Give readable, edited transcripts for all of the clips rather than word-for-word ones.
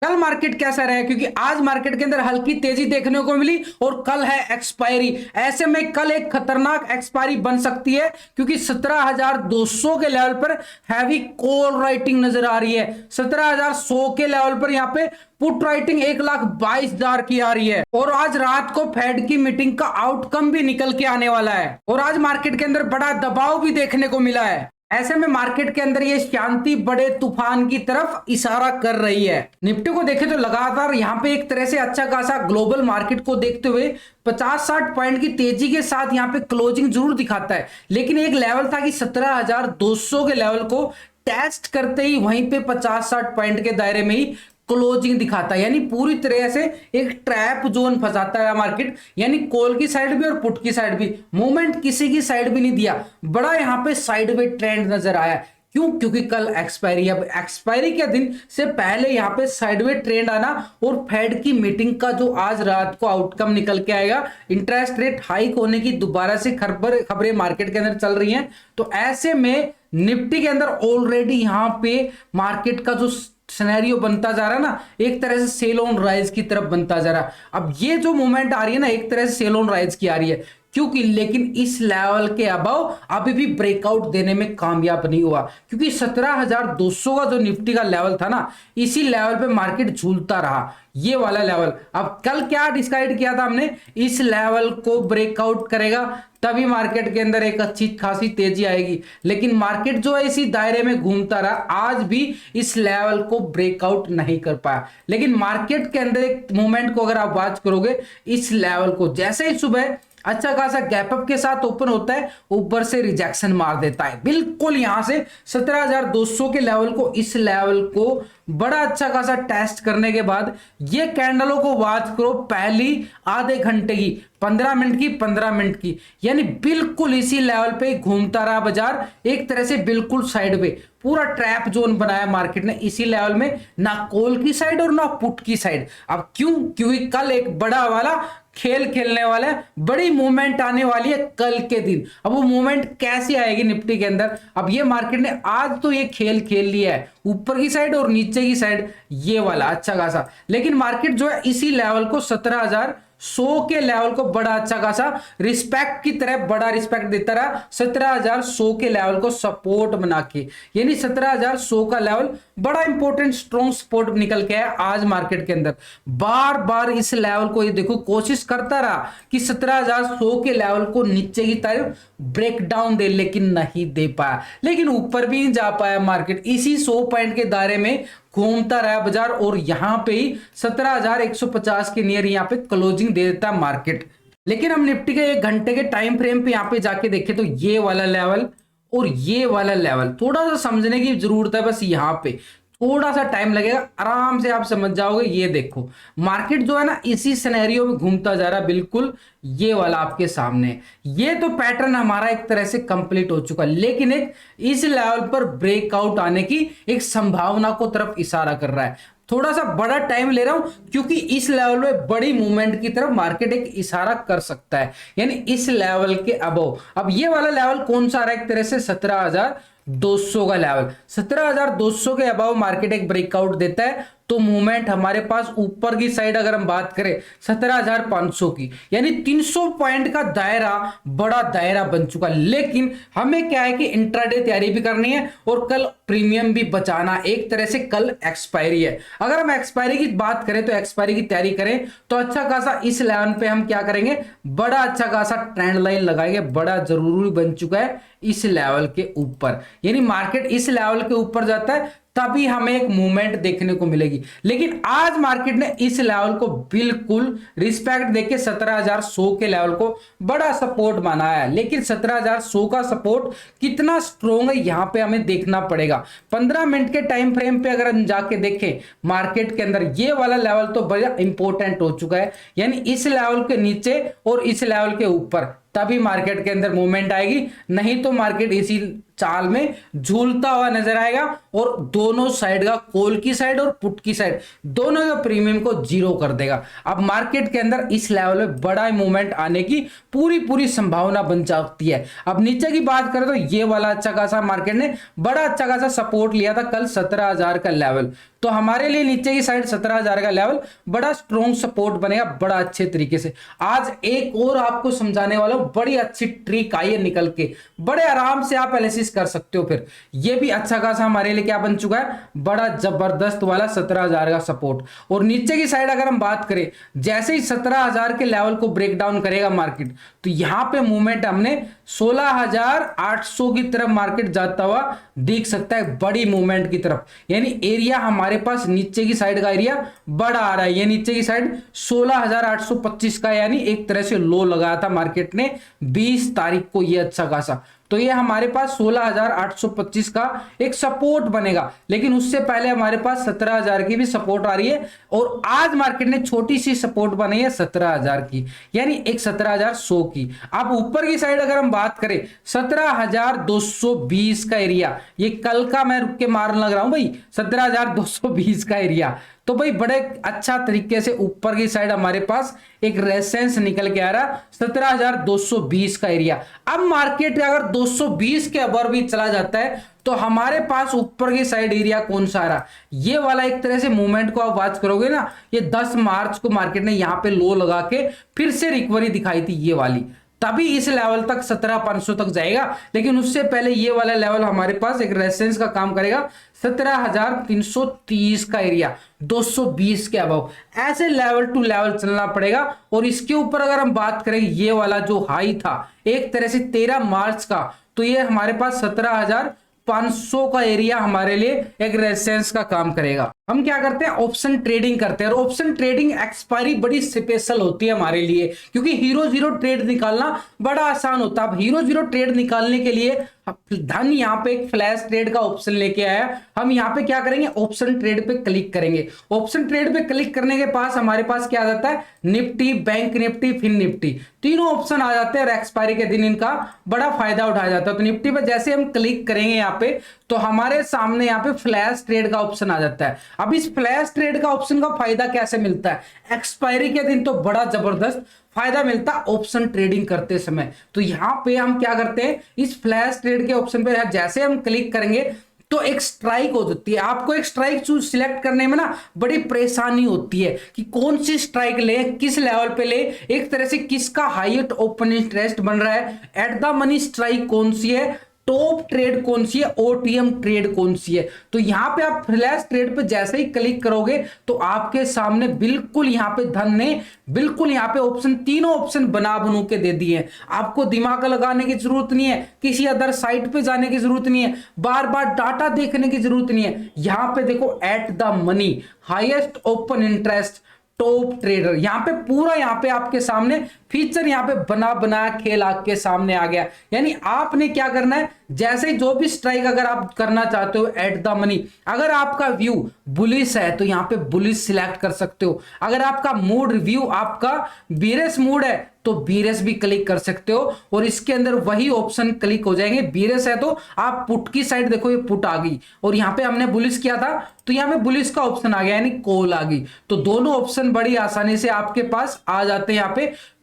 कल मार्केट कैसा रहा? क्योंकि आज मार्केट के अंदर हल्की तेजी देखने को मिली और कल है एक्सपायरी। ऐसे में कल एक खतरनाक एक्सपायरी बन सकती है, क्योंकि 17,200 के लेवल पर हैवी कॉल राइटिंग नजर आ रही है। 17,100 के लेवल पर यहां पे पुट राइटिंग 1,22,000 की आ रही है। और आज रात को फेड की मीटिंग का आउटकम भी निकल के आने वाला है और आज मार्केट के अंदर बड़ा दबाव भी देखने को मिला है। ऐसे में मार्केट के अंदर ये शांति बड़े तूफान की तरफ इशारा कर रही है। निफ्टी को देखें तो लगातार यहाँ पे एक तरह से अच्छा खासा ग्लोबल मार्केट को देखते हुए 50-60 पॉइंट की तेजी के साथ यहाँ पे क्लोजिंग जरूर दिखाता है, लेकिन एक लेवल था कि 17,200 के लेवल को टेस्ट करते ही वहीं पे 50-60 पॉइंट के दायरे में ही क्लोजिंग दिखाता है, यानी पूरी तरह से एक ट्रैप जोन फंसाता है मार्केट। यानी कॉल की साइड भी और पुट की साइड भी मूवमेंट किसी की साइड भी नहीं दिया, बड़ा यहां पे साइडवे ट्रेंड नजर आया। क्यों? क्योंकि कल एक्सपायरी, अब एक्सपायरी के दिन से पहले यहां पे साइडवे ट्रेंड आना और फेड की मीटिंग का जो आज रात को आउटकम निकल के आएगा, इंटरेस्ट रेट हाइक होने की दोबारा से खबरें मार्केट के अंदर चल रही हैं। तो ऐसे में निफ्टी के अंदर ऑलरेडी यहां पे मार्केट का जो सिनेरियो बनता जा रहा है ना, एक तरह से सेल ऑन राइज की तरफ बनता जा रहा है। अब ये जो मूवमेंट आ रही है ना, एक तरह से सेल ऑन राइज की आ रही है, क्योंकि लेकिन इस लेवल के अबव अभी भी ब्रेकआउट देने में कामयाब नहीं हुआ, क्योंकि 17,200 का जो निफ्टी का लेवल था ना, इसी लेवल पे मार्केट झूलता रहा, ये वाला लेवल। अब कल क्या डिसाइड किया था हमने, इस लेवल को ब्रेकआउट करेगा तभी मार्केट के अंदर एक अच्छी खासी तेजी आएगी, लेकिन मार्केट जो है इसी दायरे में घूमता रहा, आज भी इस लेवल को ब्रेकआउट नहीं कर पाया। लेकिन मार्केट के अंदर एक मूवमेंट को अगर आप बात करोगे, इस लेवल को जैसे ही सुबह अच्छा खासा गैप अप के साथ ओपन होता है, ऊपर से रिजेक्शन मार देता है बिल्कुल यहां से 17,200 के लेवल को, इस लेवल को बड़ा अच्छा खासा टेस्ट करने के बाद ये कैंडलों को बात करो पहली आधे घंटे की, 15 मिनट की, 15 मिनट की, यानी बिल्कुल इसी लेवल पे घूमता रहा बाजार, एक तरह से बिल्कुल साइड पे पूरा ट्रैप जोन बनाया मार्केट ने इसी लेवल में, ना कॉल की साइड और ना पुट की साइड। अब क्यों? क्योंकि कल एक बड़ा वाला खेल खेलने वाला है, बड़ी मूवमेंट आने वाली है कल के दिन। अब वो मूवमेंट कैसी आएगी निफ्टी के अंदर, अब ये मार्केट ने आज तो ये खेल खेल लिया है, ऊपर की साइड और नीचे की साइड ये वाला अच्छा खासा, लेकिन मार्केट जो है इसी लेवल को 17,100 के लेवल को बड़ा अच्छा खासा रिस्पेक्ट की तरह बड़ा रिस्पेक्ट देता रहा, 17,100 के लेवल को सपोर्ट बना के, यानी 17,100 का लेवल बड़ा इंपॉर्टेंट स्ट्रॉन्ग सपोर्ट निकल के है आज मार्केट के अंदर। बार बार इस लेवल को ये देखो कोशिश करता रहा कि 17,100 के लेवल को नीचे की तरफ ब्रेक डाउन दे, लेकिन नहीं दे पाया, लेकिन ऊपर भी नहीं जा पाया मार्केट, इसी 100 पॉइंट के दायरे में घूमता रहा बाजार और यहां पे ही 17,150 के नियर यहां पे क्लोजिंग दे देता मार्केट। लेकिन हम निफ्टी के एक घंटे के टाइम फ्रेम पे यहां पे जाके देखें तो ये वाला लेवल और ये वाला लेवल थोड़ा सा समझने की जरूरत है, बस यहां पे थोड़ा सा टाइम लगेगा, आराम से आप समझ जाओगे। ये देखो मार्केट जो है ना इसी सिनेरियो में घूमता जा रहा है, बिल्कुल ये वाला आपके सामने, ये तो पैटर्न हमारा एक तरह से कंप्लीट हो चुका है, लेकिन एक इस लेवल पर ब्रेकआउट आने की एक संभावना को तरफ इशारा कर रहा है। थोड़ा सा बड़ा टाइम ले रहा हूं क्योंकि इस लेवल में बड़ी मूवमेंट की तरफ मार्केट एक इशारा कर सकता है, यानी इस लेवल के अबव। अब ये वाला लेवल कौन सा आ रहा है, एक तरह से 17,200 का लेवल, 17,200 के अबव मार्केट एक ब्रेकआउट देता है तो मूवमेंट हमारे पास ऊपर की साइड अगर हम बात करें 17,500 की, यानी 300 पॉइंट का दायरा बड़ा दायरा बन चुका। लेकिन हमें क्या है कि इंट्राडे तैयारी भी करनी है और कल प्रीमियम भी बचाना, एक तरह से कल एक्सपायरी है। अगर हम एक्सपायरी की बात करें तो एक्सपायरी की तैयारी करें तो अच्छा खासा इस लेवल पे हम क्या करेंगे, बड़ा अच्छा खासा ट्रेंड लाइन लगाएंगे, बड़ा जरूरी बन चुका है इस लेवल के ऊपर, यानी मार्केट इस लेवल के ऊपर जाता है तभी हमें एक मूवमेंट देखने को मिलेगी। लेकिन आज मार्केट ने इस लेवल को बिल्कुल रिस्पेक्ट देके 17,100 के लेवल को बड़ा सपोर्ट माना है, लेकिन 17,100 का सपोर्ट कितना स्ट्रॉन्ग है यहां पे हमें देखना पड़ेगा। 15 मिनट के टाइम फ्रेम पे अगर हम जाके देखें मार्केट के अंदर ये वाला लेवल तो बड़ा इंपॉर्टेंट हो चुका है, यानी इस लेवल के नीचे और इस लेवल के ऊपर तभी मार्केट के अंदर मूवमेंट आएगी, नहीं तो मार्केट इसी चाल में झूलता हुआ नजर आएगा और दोनों साइड का, कॉल की साइड और पुट की साइड, दोनों का प्रीमियम को जीरो कर देगा। अब मार्केट के अंदर इस लेवल में बड़ा मूवमेंट आने की पूरी संभावना बन सकती है। अब नीचे की बात करें तो ये वाला अच्छा खासा मार्केट ने बड़ा अच्छा खासा सपोर्ट लिया था कल 17,000 का लेवल, तो हमारे लिए नीचे की साइड 17,000 का लेवल बड़ा स्ट्रॉन्ग सपोर्ट बनेगा, बड़ा अच्छे तरीके से। आज एक और आपको समझाने वाला हूं, बड़ी अच्छी ट्रिक आई है निकल के, बड़े आराम से आप एनालिसिस कर सकते हो। फिर ये भी अच्छा खासा हमारे लिए क्या बन चुका है, बड़ा जबरदस्त वाला 17,000 का सपोर्ट। और नीचे की साइड अगर हम बात करें, जैसे ही 17,000 के लेवल को ब्रेक डाउन करेगा मार्केट, तो यहां पे मूवमेंट हमने 16,800 की तरफ मार्केट जाता हुआ दिख सकता है, बड़ी मूवमेंट की तरफ। यानी एरिया हमारे पास नीचे की साइड का एरिया बड़ा आ रहा है। ये नीचे की साइड 16,825 का, यानी एक तरह से लो लगाया था मार्केट ने 20 तारीख को, ये अच्छा खासा। तो ये हमारे पास 16,825 का एक सपोर्ट बनेगा, लेकिन उससे पहले हमारे पास 17,000 की भी सपोर्ट आ रही है। और आज मार्केट ने छोटी सी सपोर्ट बनाई है 17,000 की, यानी एक 17,100 की। अब ऊपर की साइड अगर हम बात करें 17,220 का एरिया, ये कल का मैं रुक के मारने लग रहा हूं भाई, 17,220 का एरिया। तो भाई बड़े अच्छा तरीके से ऊपर की साइड हमारे पास एक रेजिस्टेंस निकल के आ रहा 17,220 का एरिया। अब मार्केट अगर 220 के अबर भी चला जाता है तो हमारे पास ऊपर की साइड एरिया कौन सा आ रहा, ये वाला। एक तरह से मूवमेंट को आप वॉच करोगे ना, ये 10 मार्च को मार्केट ने यहां पे लो लगा के फिर से रिकवरी दिखाई थी, ये वाली, तभी इस लेवल तक 17,500 तक जाएगा। लेकिन उससे पहले ये वाला लेवल हमारे पास एक रेजिस्टेंस का काम करेगा 17,330 का एरिया, 220 के अबव। ऐसे लेवल टू लेवल चलना पड़ेगा। और इसके ऊपर अगर हम बात करें, ये वाला जो हाई था एक तरह से 13 मार्च का, तो ये हमारे पास 17,500 का एरिया हमारे लिए एक रेजिस्टेंस का काम करेगा। हम क्या करते हैं, ऑप्शन ट्रेडिंग करते हैं। और ऑप्शन ट्रेडिंग एक्सपायरी बड़ी स्पेशल होती है हमारे लिए, क्योंकि हीरो जीरो ट्रेड निकालना बड़ा आसान होता है। अब हीरो जीरो ट्रेड निकालने के लिए धन यहाँ पे एक फ्लैश ट्रेड का ऑप्शन लेके आया। हम यहाँ पे क्या करेंगे, ऑप्शन ट्रेड पे क्लिक करेंगे। ऑप्शन ट्रेड पे क्लिक करने के पास हमारे पास क्या आ जाता है, निफ्टी, बैंक निफ्टी, फिन निफ्टी, तीनों ऑप्शन आ जाते हैं। और एक्सपायरी के दिन इनका बड़ा फायदा उठाया जाता है। तो निफ्टी पे जैसे हम क्लिक करेंगे यहाँ पे, तो हमारे सामने यहाँ पे फ्लैश ट्रेड का ऑप्शन आ जाता है। अब इस फ्लैश ट्रेड का ऑप्शन का फायदा कैसे मिलता है, एक्सपायरी के दिन तो बड़ा जबरदस्त फायदा मिलता है ऑप्शन ट्रेडिंग करते समय। तो यहां पे हम क्या करते हैं, इस फ्लैश ट्रेड के ऑप्शन पे जैसे हम क्लिक करेंगे तो एक स्ट्राइक हो जाती है। आपको एक स्ट्राइक चूज सिलेक्ट करने में ना बड़ी परेशानी होती है कि कौन सी स्ट्राइक ले, किस लेवल पे ले, एक तरह से किसका हाईएस्ट ओपन इंटरेस्ट बन रहा है, एट द मनी स्ट्राइक कौन सी है, टॉप ट्रेड कौन सी है, ओटीएम ट्रेड कौन सी है। तो यहां पे आप फ्लैश ट्रेड पे जैसे ही क्लिक करोगे तो आपके सामने बिल्कुल यहां पे धन ने बिल्कुल यहां पे ऑप्शन, तीनों ऑप्शन बनू के दे दिए हैं। आपको दिमाग लगाने की जरूरत नहीं है, किसी अदर साइट पे जाने की जरूरत नहीं है, बार बार डाटा देखने की जरूरत नहीं है। यहां पे देखो, at the money, highest open interest, top trader, यहां पे पूरा यहां पे आपके सामने फीचर यहां पे बना खेल आपके सामने आ गया। यानी आपने क्या करना है, जैसे ही जो भी स्ट्राइक अगर आप करना चाहते हो एट द मनी, अगर आपका व्यू बुलिश है तो यहां पे बुलिश सिलेक्ट कर सकते हो। अगर आपका मूड व्यू आपका बीरेस मूड है तो बीरेस भी क्लिक कर सकते हो। और इसके अंदर वही ऑप्शन क्लिक हो जाएंगे। बीरेस है तो आप पुट की साइड देखो, ये पुट आ गई, और यहां पे हमने बुलिश किया था तो यहां पे बुलिश का ऑप्शन आ गया, यानी कॉल आ गई। तो दोनों ऑप्शन बड़ी आसानी से आपके पास आ जाते हैं।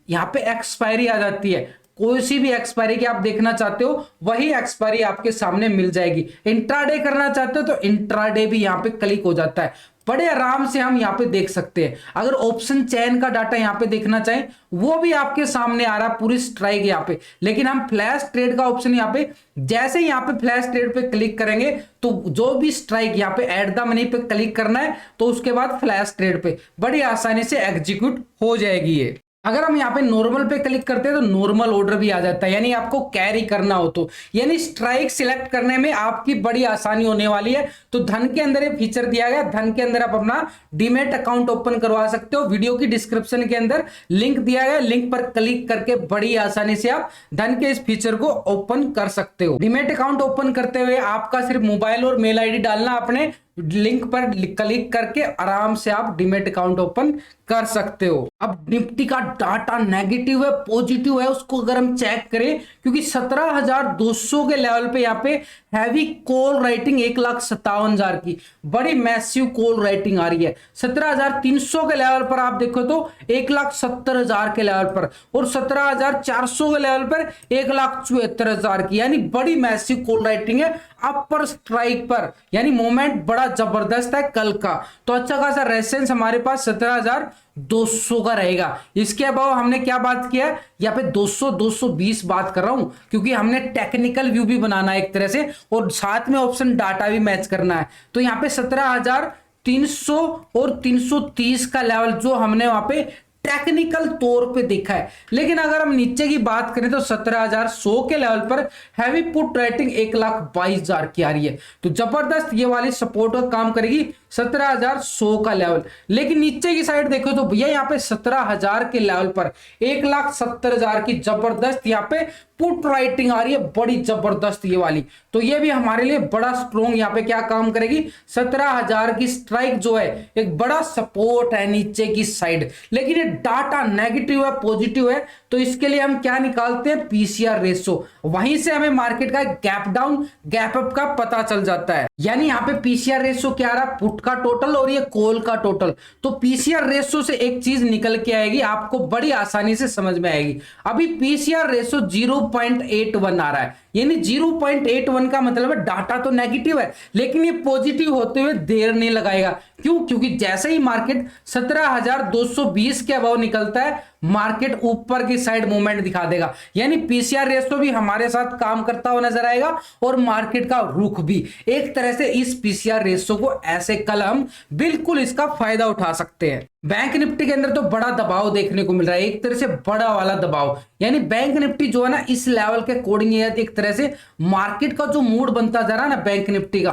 यहां पे एक्सपायरी आ जाती है, कोई सी भी एक्सपायरी की आप देखना चाहते हो वही एक्सपायरी आपके सामने मिल जाएगी। इंट्राडे करना चाहते हो तो इंट्राडे भी यहां पे क्लिक हो जाता है, बड़े आराम से हम यहां पे देख सकते हैं। अगर ऑप्शन चेन का डाटा यहां पे देखना चाहें वो भी आपके सामने आ रहा है, पूरी स्ट्राइक यहां पे। लेकिन हम फ्लैश ट्रेड का ऑप्शन यहां पे जैसे ही यहां पे फ्लैश ट्रेड पे क्लिक करेंगे तो जो भी स्ट्राइक यहां पे एट द मनी पे क्लिक करना है तो उसके बाद फ्लैश ट्रेड पे बड़ी आसानी से एग्जीक्यूट हो जाएगी ये। अगर हम यहाँ पे नॉर्मल पे क्लिक करते हैं तो नॉर्मल ऑर्डर भी आ जाता है, यानी आपको कैरी करना हो तो, यानी स्ट्राइक सिलेक्ट करने में आपकी बड़ी आसानी होने वाली है। तो धन के अंदर ये फीचर दिया गया, धन के अंदर आप अपना डीमैट अकाउंट ओपन करवा सकते हो। वीडियो की डिस्क्रिप्शन के अंदर लिंक दिया गया, लिंक पर क्लिक करके बड़ी आसानी से आप धन के इस फीचर को ओपन कर सकते हो। डीमैट अकाउंट ओपन करते हुए आपका सिर्फ मोबाइल और मेल आईडी डालना, अपने लिंक पर क्लिक करके आराम से आप डीमैट अकाउंट ओपन कर सकते हो। अब निफ्टी का डाटा नेगेटिव है पॉजिटिव है उसको अगर हम चेक करें, क्योंकि 17,200 के लेवल पे यहाँ पे हैवी कॉल राइटिंग 1,57,000 की बड़ी मैसिव कॉल राइटिंग आ रही है। 17,300 के लेवल पर आप देखो तो 1,70,000 के लेवल पर, और 17,400 के लेवल पर 1,74,000 की, यानी बड़ी मैसिव कॉल राइटिंग है। अपर स्ट्राइक पर, यानी मोमेंट बड़ा जबरदस्त है कल का। तो अच्छा खासा रेजिस्टेंस हमारे पास 17,200 का रहेगा। इसके अलावा हमने क्या बात किया, यहाँ पे 200 220 बात कर रहा हूं, क्योंकि हमने टेक्निकल व्यू भी बनाना है एक तरह से, और साथ में ऑप्शन डाटा भी मैच करना है। तो यहाँ पे 17,300 और 330 का लेवल जो हमने वहां पे टेक्निकल तौर पे देखा है। लेकिन अगर हम नीचे की बात करें तो 17,100 के लेवल पर हैवी पुट रेटिंग 1,22,000 की आ रही है। तो जबरदस्त ये वाली सपोर्ट का काम करेगी 17,100 का लेवल। लेकिन नीचे की साइड देखो तो भैया यहाँ पे 17,000 के लेवल पर 1,70,000 की जबरदस्त यहाँ पे पुट राइटिंग आ रही है, बड़ी जबरदस्त ये वाली। तो ये भी हमारे लिए बड़ा स्ट्रॉन्ग यहाँ पे क्या काम करेगी, 17,000 की स्ट्राइक जो है एक बड़ा सपोर्ट है नीचे की साइड। लेकिन ये डाटा नेगेटिव है पॉजिटिव है, तो इसके लिए हम क्या निकालते हैं, पीसीआर रेशो। वहीं से हमें मार्केट का गैप डाउन गैप अप का पता चल जाता है। यानी यहाँ पे पीसीआर रेशो क्या आ रहा, पुट का टोटल और ये कॉल का टोटल। तो पीसीआर रेशो से एक चीज निकल के आएगी, आपको बड़ी आसानी से समझ में आएगी। अभी पीसीआर रेशो 0.81 आ रहा है, यानी 0.81 का मतलब है डाटा तो नेगेटिव है, लेकिन ये पॉजिटिव होते हुए देर नहीं लगाएगा। क्यों, क्योंकि जैसे ही मार्केट 17,220 के अबव निकलता है, मार्केट ऊपर की साइड मूवमेंट दिखा देगा। यानी पीसीआर रेशो भी हमारे साथ काम करता हुआ नजर आएगा, और मार्केट का रुख भी। एक तरह से इस पीसीआर रेशो को ऐसे कल हम बिल्कुल इसका फायदा उठा सकते हैं। बैंक निफ्टी के अंदर तो बड़ा दबाव देखने को मिल रहा है, एक तरह से बड़ा वाला दबाव। यानी बैंक निफ्टी जो है ना, इस लेवल के अकॉर्डिंग एक तरह से मार्केट का जो मूड बनता जा रहा है ना, बैंक निफ्टी का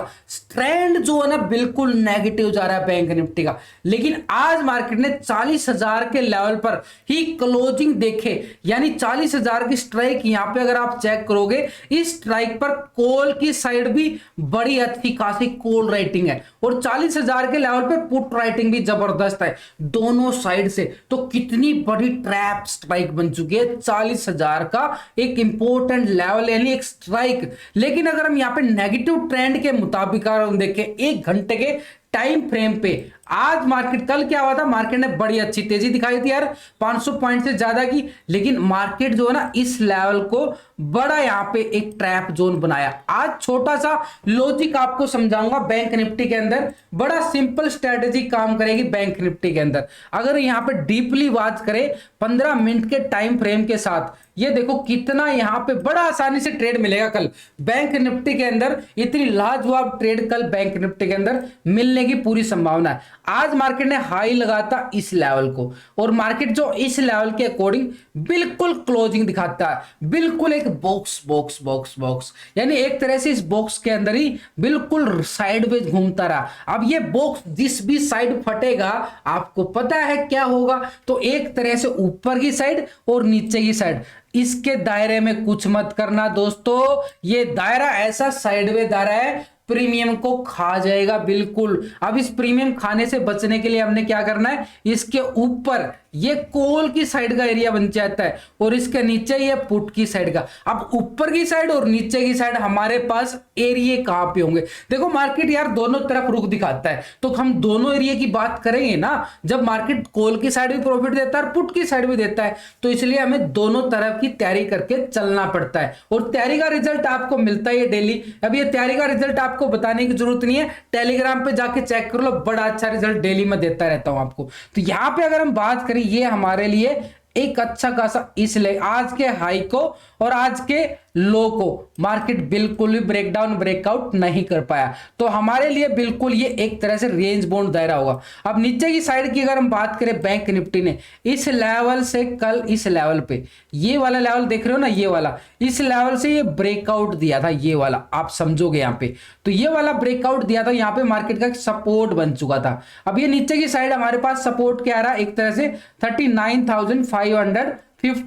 ट्रेंड जो है ना बिल्कुल नेगेटिव जा रहा है बैंक निफ्टी का। लेकिन आज मार्केट ने 40,000 के लेवल पर ही क्लोजिंग देखे, यानी 40,000 की स्ट्राइक यहां पे अगर आप चेक करोगे, इस स्ट्राइक पर कॉल की साइड भी बड़ी अच्छी खासी कॉल राइटिंग है, और 40,000 के लेवल पे पुट राइटिंग भी जबरदस्त है दोनों साइड से। तो कितनी बड़ी ट्रैप स्ट्राइक बन चुकी है 40,000 का एक इंपॉर्टेंट लेवल, यानी एक स्ट्राइक। लेकिन अगर हम यहाँ पे नेगेटिव ट्रेंड के मुताबिक देखें, एक घंटे के टाइम फ्रेम पे, आज मार्केट, कल क्या हुआ था, मार्केट ने बड़ी अच्छी तेजी दिखाई थी यार, 500 पॉइंट से ज्यादा की। लेकिन मार्केट जो है ना, इस लेवल को बड़ा यहाँ पे एक ट्रैप जोन बनाया। आज छोटा सा लॉजिक आपको समझाऊंगा बैंक निफ्टी के अंदर, बड़ा सिंपल स्ट्रेटेजी काम करेगी बैंक निफ्टी के अंदर। अगर यहाँ पे डीपली बात करें 15 मिनट के टाइम फ्रेम के साथ, ये देखो कितना यहाँ पे बड़ा आसानी से ट्रेड मिलेगा कल बैंक निफ्टी के अंदर। इतनी लाजवाब ट्रेड कल बैंक निफ्टी के अंदर मिलने की पूरी संभावना है। आज मार्केट ने हाई लगाता इस लेवल को, और मार्केट जो इस लेवल के अकॉर्डिंग बिल्कुल क्लोजिंग दिखाता है, बिल्कुल एक बॉक्स बॉक्स बॉक्स बॉक्स, यानी एक तरह से इस बॉक्स के अंदर ही बिल्कुल साइडवेज घूमता रहा। अब ये बॉक्स जिस भी साइड फटेगा, आपको पता है क्या होगा, तो एक तरह से ऊपर की साइड और नीचे की साइड, इसके दायरे में कुछ मत करना दोस्तों। ये दायरा ऐसा साइडवे दायरा है, प्रीमियम को खा जाएगा बिल्कुल। अब इस प्रीमियम खाने से बचने के लिए हमने क्या करना है, इसके ऊपर ये कॉल की साइड का एरिया बन जाता है, और इसके नीचे ये पुट की साइड का। अब ऊपर की साइड और नीचे की साइड हमारे पास एरिया कहां पे होंगे, देखो मार्केट यार दोनों तरफ रुख दिखाता है, तो हम दोनों एरिया की बात करेंगे ना। जब मार्केट कॉल की साइड भी प्रॉफिट देता है और पुट की साइड भी देता है, तो इसलिए हमें दोनों तरफ की तैयारी करके चलना पड़ता है, और तैयारी का रिजल्ट आपको मिलता है डेली। अब ये तैयारी का रिजल्ट आपको बताने की जरूरत नहीं है, टेलीग्राम पे जाके चेक कर लो, बड़ा अच्छा रिजल्ट डेली में देता रहता हूं आपको। तो यहां पे अगर हम बात करें, ये हमारे लिए एक अच्छा खासा, इसलिए आज के हाई को और आज के लो को मार्केट बिल्कुल भी ब्रेकडाउन ब्रेकआउट नहीं कर पाया, तो हमारे लिए बिल्कुल ये एक तरह से रेंज बाउंड दायरा होगा। अब नीचे की साइड की अगर हम बात करें, बैंक निफ्टी ने इस लेवल से कल इस लेवल पे, ये वाला लेवल देख रहे हो ना, ये वाला, इस लेवल से ये ब्रेकआउट दिया था, ये वाला आप समझोगे यहाँ पे, तो ये वाला ब्रेकआउट दिया था, यहाँ पे मार्केट का सपोर्ट बन चुका था। अब ये नीचे की साइड हमारे पास सपोर्ट क्या आ रहा है, एक तरह से 39,550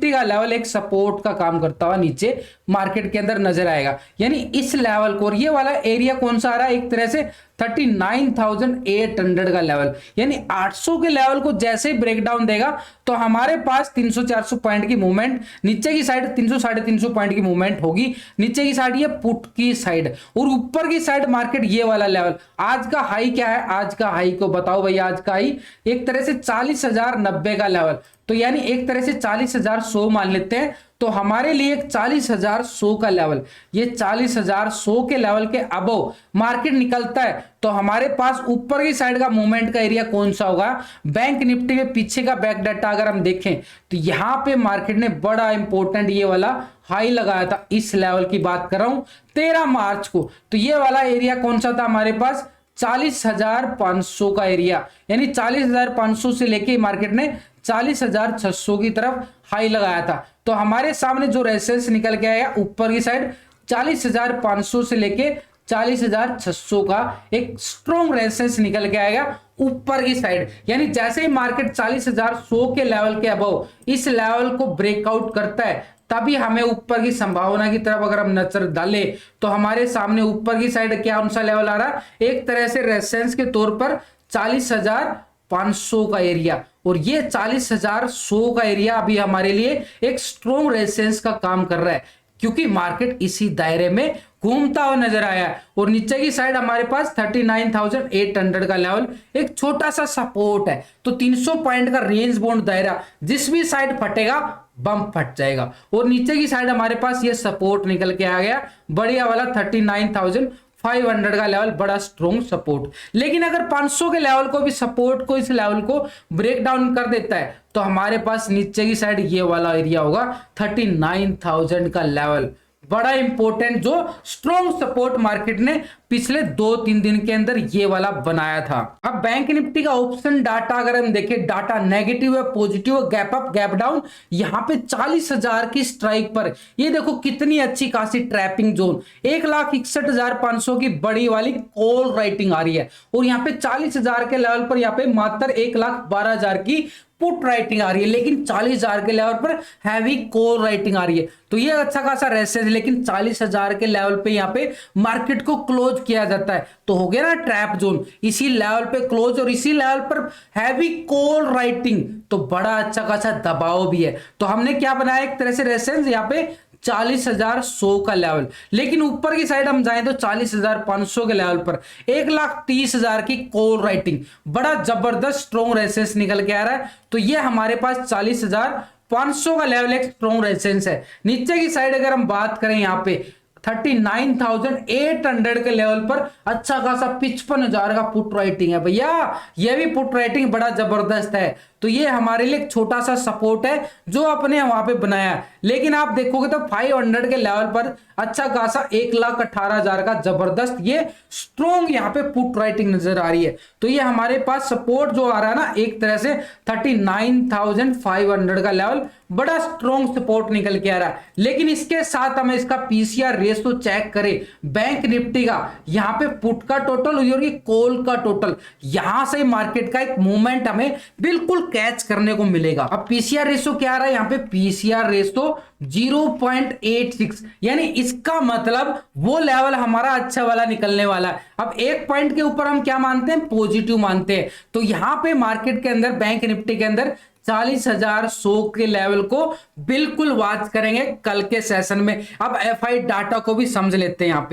का लेवल एक सपोर्ट का काम करता हुआ नीचे मार्केट के अंदर नजर आएगा। यानी इस लेवल को, और ये वाला एरिया कौन सा आ रहा है, एक तरह से 39,800 का लेवल, यानी 800 के लेवल को जैसे ही ब्रेकडाउन देगा, तो हमारे पास 300-400 पॉइंट की मूवमेंट, नीचे की साइड 300-350 पॉइंट की मूवमेंट होगी। नीचे की साइड ये पुट की साइड, और ऊपर की साइड मार्केट ये वाला लेवल। आज का हाई क्या है, आज का हाई को बताओ भैया, आज का हाई एक तरह से 40,090 का लेवल, तो यानी एक तरह से 40,100 मान लेते हैं, तो तो हमारे लिए 40,100 का लेवल, ये 40,100 के लेवल के अबव मार्केट निकलता है तो हमारे पास ऊपर की साइड का मूवमेंट का एरिया कौन सा होगा। बैंक निफ्टी के पीछे का बैक डाटा अगर हम देखें तो यहां पे मार्केट ने बड़ा इंपॉर्टेंट ये वाला हाई लगाया था, इस लेवल की बात कर रहा हूं 13 मार्च को। तो ये वाला एरिया कौन सा था हमारे पास, 40,500 का एरिया, यानी 40,500 से लेके मार्केट ने 40,600 की तरफ हाई लगाया था। तो हमारे सामने जो रेजिस्टेंस निकल के आया ऊपर की साइड 40,500 से लेके 40,600 का एक स्ट्रॉन्ग रेजिस्टेंस निकल के आएगा ऊपर की साइड। यानी जैसे ही मार्केट 40,100 के लेवल के अबव इस लेवल को ब्रेकआउट करता है तभी हमें ऊपर की संभावना की तरफ अगर हम नजर डालें तो हमारे सामने ऊपर की साइड क्या कौन सा लेवल आ रहा है, एक तरह से रेजिस्टेंस के तौर पर 40,500 का एरिया, और ये 40,100 का एरिया अभी हमारे लिए एक स्ट्रॉन्ग रेजिस्टेंस का काम कर रहा है क्योंकि मार्केट इसी दायरे में घूमता हुआ नजर आया है। और नीचे की साइड हमारे पास 39,800 का लेवल एक छोटा सा सपोर्ट है। तो 300 पॉइंट का रेंज बाउंड दायरा, जिस भी साइड फटेगा बम फट जाएगा। और नीचे की साइड हमारे पास ये सपोर्ट निकल के आ गया बढ़िया वाला 39,500 का लेवल, बड़ा स्ट्रॉन्ग सपोर्ट। लेकिन अगर 500 के लेवल को भी सपोर्ट को इस लेवल को ब्रेक डाउन कर देता है तो हमारे पास नीचे की साइड ये वाला एरिया होगा 39,000 का लेवल, बड़ा इंपॉर्टेंट जो स्ट्रॉन्ग सपोर्ट मार्केट ने पिछले 2-3 दिन के अंदर ये वाला बनाया था। अब बैंक निफ्टी का ऑप्शन डाटा अगर हम देखें, डाटा नेगेटिव है, पॉजिटिव है, गैप अप गैप डाउन। यहां पे 40,000 की स्ट्राइक पर ये देखो कितनी अच्छी खासी ट्रैपिंग जोन, 1,61,500 की बड़ी वाली कॉल राइटिंग आ रही है और यहाँ पे 40,000 के लेवल पर यहाँ पे मात्र 1,12,000 की पुट राइटिंग आ रही है, लेकिन 40,000 के लेवल पर हैवी कॉल राइटिंग आ रही है। तो ये अच्छा खासा रेसिस्टेंस, लेकिन 40,000 के लेवल पे यहाँ पे मार्केट को क्लोज किया जाता है तो हो गया ना ट्रैप जोन, इसी लेवल पे क्लोज और इसी लेवल पर हैवी कॉल राइटिंग, तो बड़ा अच्छा खासा दबाव भी है। तो हमने क्या बनाया एक तरह से रेसिस्टेंस यहाँ पे 40,100 का लेवल, लेकिन ऊपर की साइड हम जाएं तो 40,500 के लेवल पर 1,30,000 की कॉल राइटिंग, बड़ा जबरदस्त स्ट्रॉन्ग रेजिस्टेंस निकल के आ रहा है। तो ये हमारे पास 40,500 का लेवल एक स्ट्रॉन्ग रेजिस्टेंस है। नीचे की साइड अगर हम बात करें यहाँ पे 39,800 के लेवल पर अच्छा खासा 55,000 का पुट राइटिंग है भैया, ये भी पुट राइटिंग बड़ा जबरदस्त है। तो ये हमारे लिए एक छोटा सा सपोर्ट है जो अपने वहां पे बनाया है। लेकिन आप देखोगे तो 500 के लेवल पर अच्छा खासा 1,18,000 का जबरदस्त ये स्ट्रॉन्ग यहाँ पे पुट राइटिंग नजर आ रही है। तो ये हमारे पास सपोर्ट जो आ रहा है ना एक तरह से 39,500 का लेवल, बड़ा स्ट्रॉन्ग सपोर्ट निकल के आ रहा है। लेकिन इसके साथ हमें इसका पीसीआर रेशो चेक करें बैंक निफ्टी का, यहाँ पे पुट का टोटल और कॉल का टोटल, यहां से मार्केट का एक मूवमेंट हमें बिल्कुल कैच करने को मिलेगा। अब पीसीआर रेशो क्या आ रहा है यहाँ पे, पीसीआर रेशो 0.86, यानी इसका मतलब वो लेवल हमारा अच्छा वाला निकलने वाला है। अब एक पॉइंट के ऊपर हम क्या मानते हैं, पॉजिटिव मानते हैं। तो यहां पे मार्केट के अंदर बैंक निफ्टी के अंदर 40,100 के लेवल को बिल्कुल वॉच करेंगे कल के सेशन में। अब एफआई डाटा को भी समझ लेते हैं यहाँ पे।